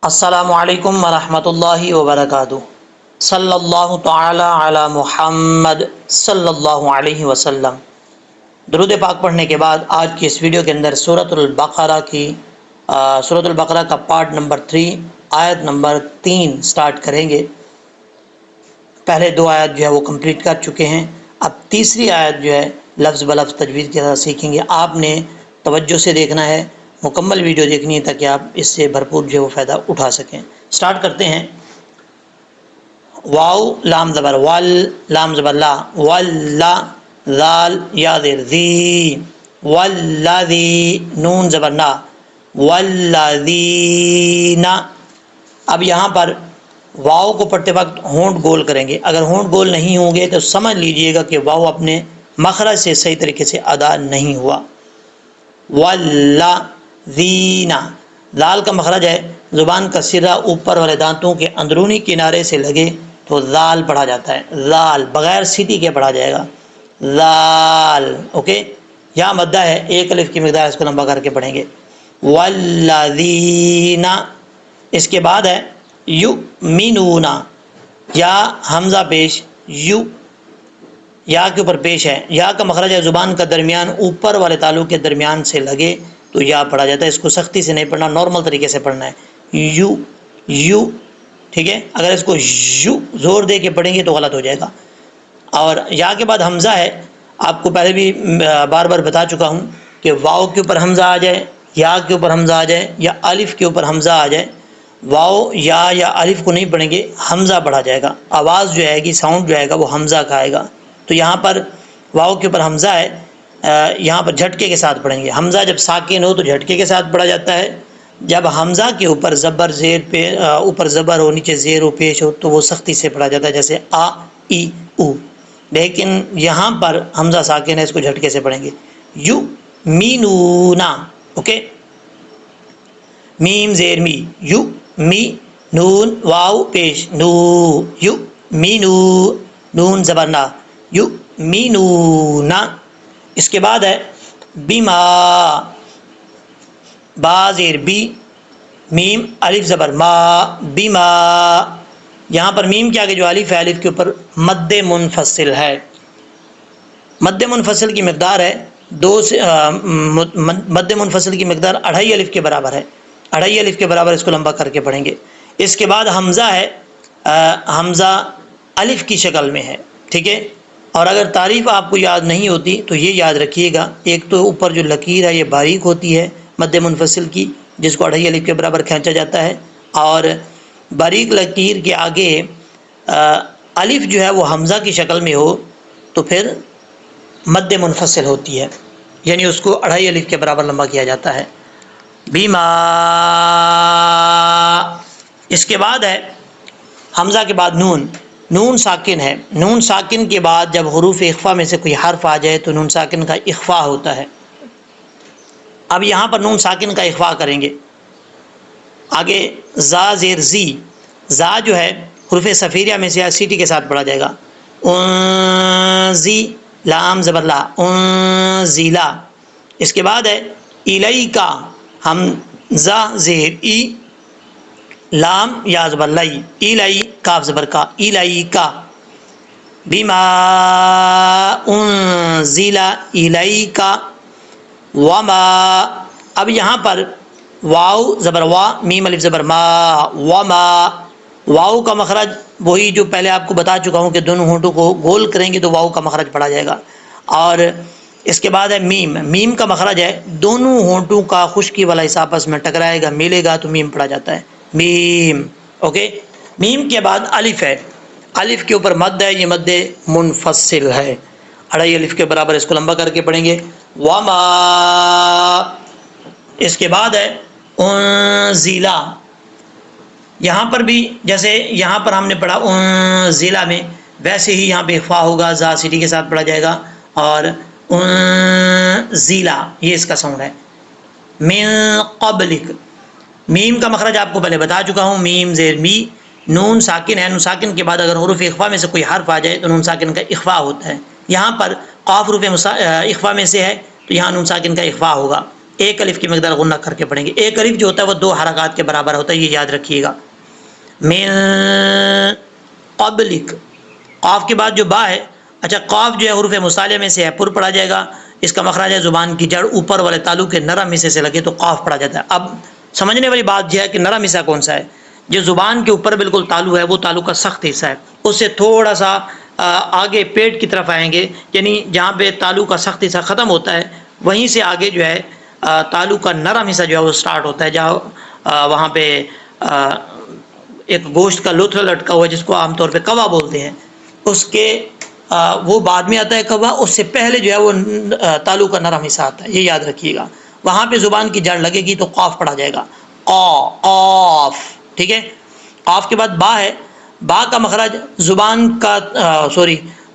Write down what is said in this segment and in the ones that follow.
السلام علیکم ورحمۃ اللہ وبرکاتہ۔ صلی اللہ تعالی علی محمد صلی اللہ علیہ وسلم۔ درود پاک پڑھنے کے بعد آج کی اس ویڈیو کے اندر سورۃ البقرہ کا پارٹ نمبر 3 آیت نمبر 3 سٹارٹ کریں گے۔ پہلے 2 آیت جو ہے وہ کمپلیٹ کر چکے ہیں، اب تیسری آیت جو ہے لفظ بلفظ تجوید کے ساتھ سیکھیں گے۔ آپ نے توجہ سے دیکھنا ہے، مکمل ویڈیو دیکھنی ہے تاکہ آپ اس سے بھرپور جو ہے وہ فائدہ اٹھا سکیں۔ سٹارٹ کرتے ہیں۔ واو لام زبر وال، لام زبر لا، واللا، ذال یا زیر ذی، والذی، نون زبر نا، والذین۔ اب یہاں پر واو کو پڑھتے وقت ہونٹ گول کریں گے، اگر ہونٹ گول نہیں ہوں گے تو سمجھ لیجئے گا کہ واو اپنے مخرج سے صحیح طریقے سے ادا نہیں ہوا۔ والذین، لال کا مخرج ہے، زبان کا سرہ اوپر والے دانتوں کے اندرونی کنارے سے لگے تو ذال پڑھا جاتا ہے، ذال بغیر سیٹی کے پڑھا جائے گا، ذال۔ اوکے، یہاں مدہ ہے، ایک الف کی مقدار اس کو لمبا کر کے پڑھیں گے، والذین۔ اس کے بعد ہے یؤمنون، یا حمزہ پیش، یو یا کے اوپر پیش ہے، یا کا مخرج ہے زبان کا درمیان اوپر والے تالو کے درمیان سے لگے تو یا پڑھا جاتا ہے، اس کو سختی سے نہیں پڑھنا، نارمل طریقے سے پڑھنا ہے، یو یو، ٹھیک ہے۔ اگر اس کو یو زور دے کے پڑھیں گے تو غلط ہو جائے گا۔ اور یا کے بعد حمزہ ہے، آپ کو پہلے بھی بار بار بتا چکا ہوں کہ واو کے اوپر حمزہ آ جائے، یا کے اوپر حمزہ آ جائے، یا الف کے اوپر حمزہ آ جائے، واو یا الف کو نہیں پڑھیں گے، حمزہ پڑھا جائے گا، آواز جو آئے گی، ساؤنڈ جو آئے گا وہ حمزہ کا آئے گا۔ تو یہاں پر واو کے اوپر حمزہ ہے، یہاں پر جھٹکے کے ساتھ پڑھیں گے۔ حمزہ جب ساکن ہو تو جھٹکے کے ساتھ پڑھا جاتا ہے، جب حمزہ کے اوپر زبر زیر پہ اوپر زبر ہو، نیچے زیر ہو، پیش ہو تو وہ سختی سے پڑھا جاتا ہے، جیسے آ ای او۔ لیکن یہاں پر حمزہ ساکن ہے، اس کو جھٹکے سے پڑھیں گے، یو مینونا۔ اوکے، میم زیر می، یو می، نون واو پیش، نو، یو مینو، نون زبر نا، یو مینونا۔ اس کے بعد ہے بیما، با زیر بی، میم الف زبر ما، بیما۔ یہاں پر میم کے آگے جو الف ہے، الف کے اوپر مد منفصل ہے، مد منفصل کی مقدار ہے مد منفصل کی مقدار 2.5 الف کے برابر ہے، 2.5 الف کے برابر اس کو لمبا کر کے پڑھیں گے۔ اس کے بعد حمزہ ہے، حمزہ الف کی شکل میں ہے، ٹھیک ہے۔ اور اگر تعریف آپ کو یاد نہیں ہوتی تو یہ یاد رکھیے گا، ایک تو اوپر جو لکیر ہے یہ باریک ہوتی ہے مد منفصل کی، جس کو 2.5 الف کے برابر کھینچا جاتا ہے، اور باریک لکیر کے آگے الف جو ہے وہ حمزہ کی شکل میں ہو تو پھر مد منفصل ہوتی ہے، یعنی اس کو 2.5 الف کے برابر لمبا کیا جاتا ہے، بیما۔ اس کے بعد ہے حمزہ کے بعد نون، نون ساکن ہے، نون ساکن کے بعد جب حروف اخفا میں سے کوئی حرف آ جائے تو نون ساکن کا اخفا ہوتا ہے۔ اب یہاں پر نون ساکن کا اخفا کریں گے، آگے زا زیر زی، زا جو ہے حروف صفیریہ میں سے سیٹی کے ساتھ پڑھا جائے گا، زی، لام زبر لا، زیلا۔ اس کے بعد ہے الیکا، حمزہ زیر ای، لام یا زبر لائی، الی، کاف زبر کا، الیکا، بما انزل الیکا، وما۔ اب یہاں پر واو زبر وا، میم الف زبر ما، وما۔ واو کا مخرج وہی جو پہلے آپ کو بتا چکا ہوں کہ دونوں ہونٹوں کو گول کریں گے تو واو کا مخرج پڑھا جائے گا۔ اور اس کے بعد ہے میم، میم کا مخرج ہے دونوں ہونٹوں کا خشکی والا حصہ آپس میں ٹکرائے گا، ملے گا تو میم پڑھا جاتا ہے، میم۔ اوکے، میم کے بعد الف ہے، الف کے اوپر مد ہے، یہ مد منفصل ہے، 2.5 الف کے برابر اس کو لمبا کر کے پڑھیں گے، وما۔ اس کے بعد ہے انزیلا، یہاں پر بھی جیسے یہاں پر ہم نے پڑھا انزیلا میں، ویسے ہی یہاں پہ اخفا ہوگا، زا سیٹی کے ساتھ پڑھا جائے گا، اور انزیلا یہ اس کا ساؤنڈ ہے، من قبلک۔ میم کا مخرج آپ کو پہلے بتا چکا ہوں، میم زیر می، نون ساکن ہے، نون ساکن کے بعد اگر حروف اخفا میں سے کوئی حرف آ جائے تو نون ساکن کا اخفا ہوتا ہے۔ یہاں پر قاف حروف اخفا میں سے ہے تو یہاں نون ساکن کا اخفا ہوگا، ایک الف کی مقدار غنہ کر کے پڑھیں گے. ایک الف جو ہوتا ہے وہ 2 حرکات کے برابر ہوتا ہے، یہ یاد رکھیے گا. من قبلک، قاف کے بعد جو با ہے، اچھا قاف جو ہے حروف مصالحہ میں سے ہے، پر پڑھا جائے گا. اس کا مخرج ہے زبان کی جڑ اوپر والے تالو کے نرم حصے سے لگے تو قاف پڑھا جاتا ہے. اب سمجھنے والی بات یہ ہے کہ نرم حصہ کون سا ہے؟ جو زبان کے اوپر بالکل تالو ہے وہ تالو کا سخت حصہ ہے. اس سے تھوڑا سا آگے پیٹ کی طرف آئیں گے، یعنی جہاں پہ تالو کا سخت حصہ ختم ہوتا ہے وہیں سے آگے جو ہے تالو کا نرم حصہ جو ہے وہ سٹارٹ ہوتا ہے، جہاں وہاں پہ ایک گوشت کا لوتھڑا لٹکا ہوا ہے جس کو عام طور پہ کوا بولتے ہیں، اس کے وہ بعد میں آتا ہے کوا، اس سے پہلے جو ہے وہ تالو کا نرم حصہ آتا ہے، یہ یاد رکھیے گا. وہاں پہ زبان کی جڑ لگے گی تو قاف پڑھا جائے گا. قاف، ٹھیک ہے. قاف کے بعد با ہے، با کا مخرج زبان کا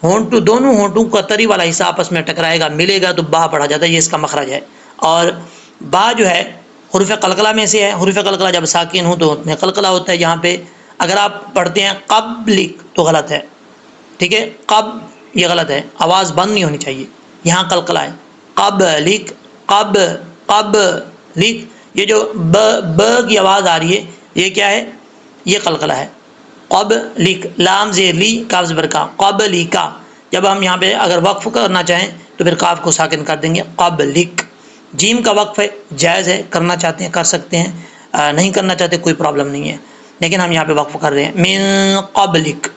ہونٹوں، دونوں ہونٹوں کا تری والا حصہ آپس میں ٹکرائے گا، ملے گا تو با پڑھا جاتا ہے، یہ اس کا مخرج ہے. اور با جو ہے حروف قلقلہ میں سے ہے. حروف قلقلہ جب ساکن ہوں تو میں قلقلہ ہوتا ہے. یہاں پہ اگر آپ پڑھتے ہیں قبلک تو غلط ہے، ٹھیک ہے. یہ غلط ہے، آواز بند نہیں ہونی چاہیے، یہاں قلقلہ ہے. قبلک، قبلک، یہ جو ب کی آواز آ رہی ہے یہ کیا ہے؟ یہ قلقلہ ہے. قبلک، لام زیر لی، کاف زبر کا، قبلکا. جب ہم یہاں پہ اگر وقف کرنا چاہیں تو پھر کاف کو ساکن کر دیں گے، قبلک. جیم کا وقف ہے، جائز ہے، کرنا چاہتے ہیں کر سکتے ہیں، نہیں کرنا چاہتے کوئی پرابلم نہیں ہے، لیکن ہم یہاں پہ وقف کر رہے ہیں. من قبلک.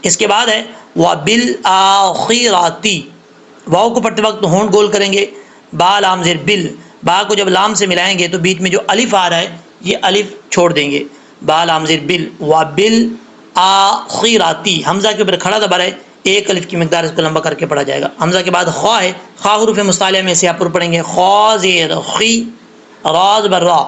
اس کے بعد ہے وبالآخرۃ. واؤ کو پڑھتے وقت ہونٹ گول کریں گے، با لام زیر بل. با کو جب لام سے ملائیں گے تو بیچ میں جو الف آ رہا ہے یہ الف چھوڑ دیں گے، با لام زیر بل. وبالآخرۃ، حمزہ کے اوپر کھڑا زبر ہے، ایک الف کی مقدار اس کو لمبا کر کے پڑھا جائے گا. حمزہ کے بعد خا ہے، خا حروف مصالحہ میں سے آپ پر پڑھیں گے، خا زیر خی، را زبر را،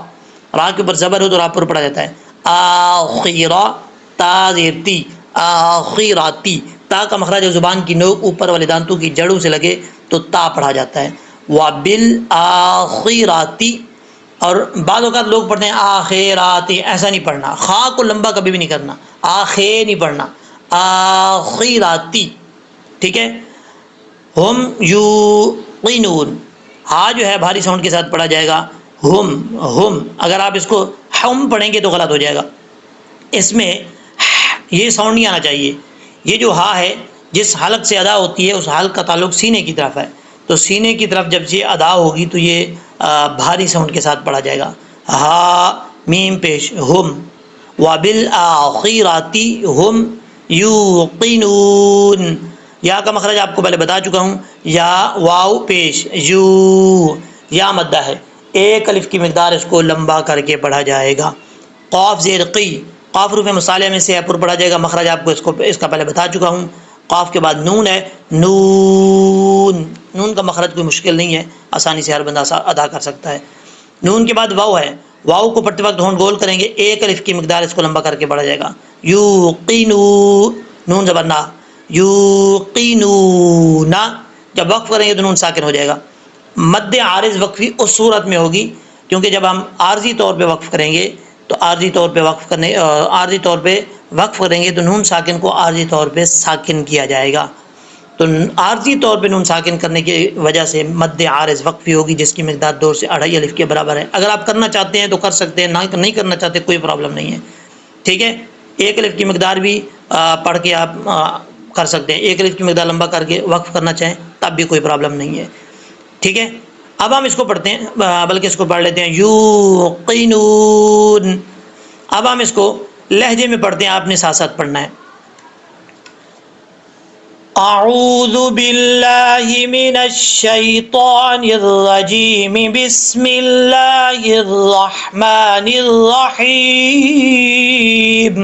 را کے اوپر زبر ہو تو را پر پڑھا جاتا ہے. آخرہ، تا زیر تی، آخراتی. تا کا مخرج زبان کی نوک اوپر والے دانتوں کی جڑوں سے لگے تو تا پڑھا جاتا ہے. وبالآخرۃ. اور بعض اوقات لوگ پڑھتے ہیں آخرات، ایسا نہیں پڑھنا، خا کو لمبا کبھی بھی نہیں کرنا، آخے نہیں پڑھنا، آخراتی، ٹھیک ہے. ہم یوقنون، ہا جو ہے بھاری ساؤنڈ کے ساتھ پڑھا جائے گا، ہم. اگر آپ اس کو ہم پڑھیں گے تو غلط ہو جائے گا، اس میں یہ ساؤنڈ نہیں آنا چاہیے. یہ جو ہا ہے جس حلق سے ادا ہوتی ہے اس حلق کا تعلق سینے کی طرف ہے، تو سینے کی طرف جب یہ ادا ہوگی تو یہ بھاری ساؤنڈ کے ساتھ پڑھا جائے گا. ہا میم پیش ہم. وبالآخرۃ ہم یوقنون. یا کا مخرج آپ کو پہلے بتا چکا ہوں، یا واو پیش یو، یا مدہ ہے، ایک الف کی مقدار اس کو لمبا کر کے پڑھا جائے گا. قاف زیر قی، قاف حروف مصالحہ میں سے پر پڑھا جائے گا، مخرج آپ کو اس کا پہلے بتا چکا ہوں. قاف کے بعد نون ہے، نون. نون کا مخرج کوئی مشکل نہیں ہے، آسانی سے ہر بندہ ادا کر سکتا ہے. نون کے بعد واو ہے، واو کو پڑھتے وقت ہونٹ گول کریں گے، ایک الف کی مقدار اس کو لمبا کر کے پڑھا جائے گا. یوقینو، نون زبر نا، یوقینون. جب وقف کریں گے تو نون ساکن ہو جائے گا. مد عارض وقفی اس صورت میں ہوگی کیونکہ جب ہم عارضی طور پہ وقف کریں گے تو عارضی طور پہ وقف کریں گے تو نون ساکن کو عارضی طور پہ ساکن کیا جائے گا. تو عارضی طور پہ نون ساکن کرنے کی وجہ سے مد عارض وقفی ہوگی جس کی مقدار 2 سے 2.5 الف کے برابر ہے. اگر آپ کرنا چاہتے ہیں تو کر سکتے ہیں، نہیں کرنا چاہتے کوئی پرابلم نہیں ہے، ٹھیک ہے. ایک الف کی مقدار بھی پڑھ کے آپ کر سکتے ہیں، ایک الف کی مقدار لمبا کر کے وقف کرنا چاہیں تب بھی کوئی پرابلم نہیں ہے، ٹھیک ہے. اب ہم اس کو پڑھتے ہیں، بلکہ اس کو پڑھ لیتے ہیں یوقنون. اب ہم اس کو لہجے میں پڑھتے ہیں، آپ نے ساتھ ساتھ پڑھنا ہے. اعوذ باللہ من الشیطان الرجیم، بسم اللہ الرحمن الرحیم.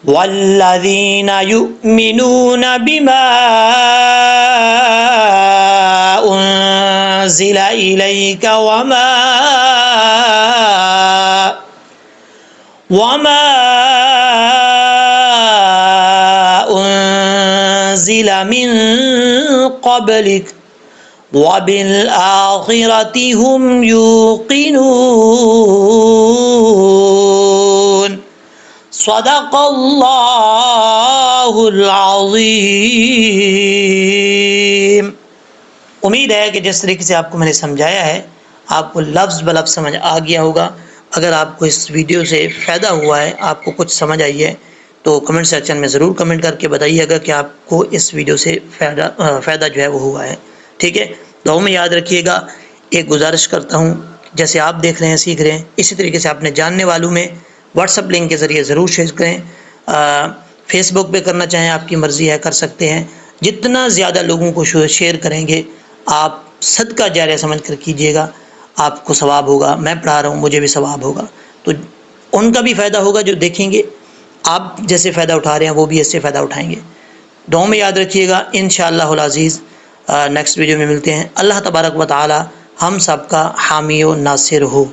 والذین یؤمنون بما انزل الیک وما انزل من قبلک وبالآخرۃ هم یوقنون. صدق اللہ العظیم. امید ہے کہ جس طریقے سے آپ کو میں نے سمجھایا ہے آپ کو لفظ بلفظ سمجھ آ گیا ہوگا۔ اگر آپ کو اس ویڈیو سے فائدہ ہوا ہے، آپ کو کچھ سمجھ آئی ہے، تو کمنٹ سیکشن میں ضرور کمنٹ کر کے بتائیے گا کہ آپ کو اس ویڈیو سے فائدہ جو ہے وہ ہوا ہے۔ ٹھیک ہے، دعاؤں میں یاد رکھیے گا۔ ایک گزارش کرتا ہوں، جیسے آپ دیکھ رہے ہیں سیکھ رہے ہیں، اسی طریقے سے اپنے جاننے والوں میں واٹس ایپ لنک کے ذریعے ضرور شیئر کریں۔ فیس بک پہ کرنا چاہیں آپ کی مرضی ہے، کر سکتے ہیں۔ جتنا زیادہ لوگوں کو شیئر کریں گے آپ صدقہ جاریہ سمجھ کر کیجیے گا، آپ کو ثواب ہوگا۔ میں پڑھا رہا ہوں، مجھے بھی ثواب ہوگا، تو ان کا بھی فائدہ ہوگا جو دیکھیں گے۔ آپ جیسے فائدہ اٹھا رہے ہیں وہ بھی اس سے فائدہ اٹھائیں گے۔ دعاؤں میں یاد رکھیے گا۔ انشاءاللہ العزیز نیکسٹ ویڈیو میں ملتے ہیں۔ اللہ تبارک و تعالی ہم سب کا حامی و ناصر ہو۔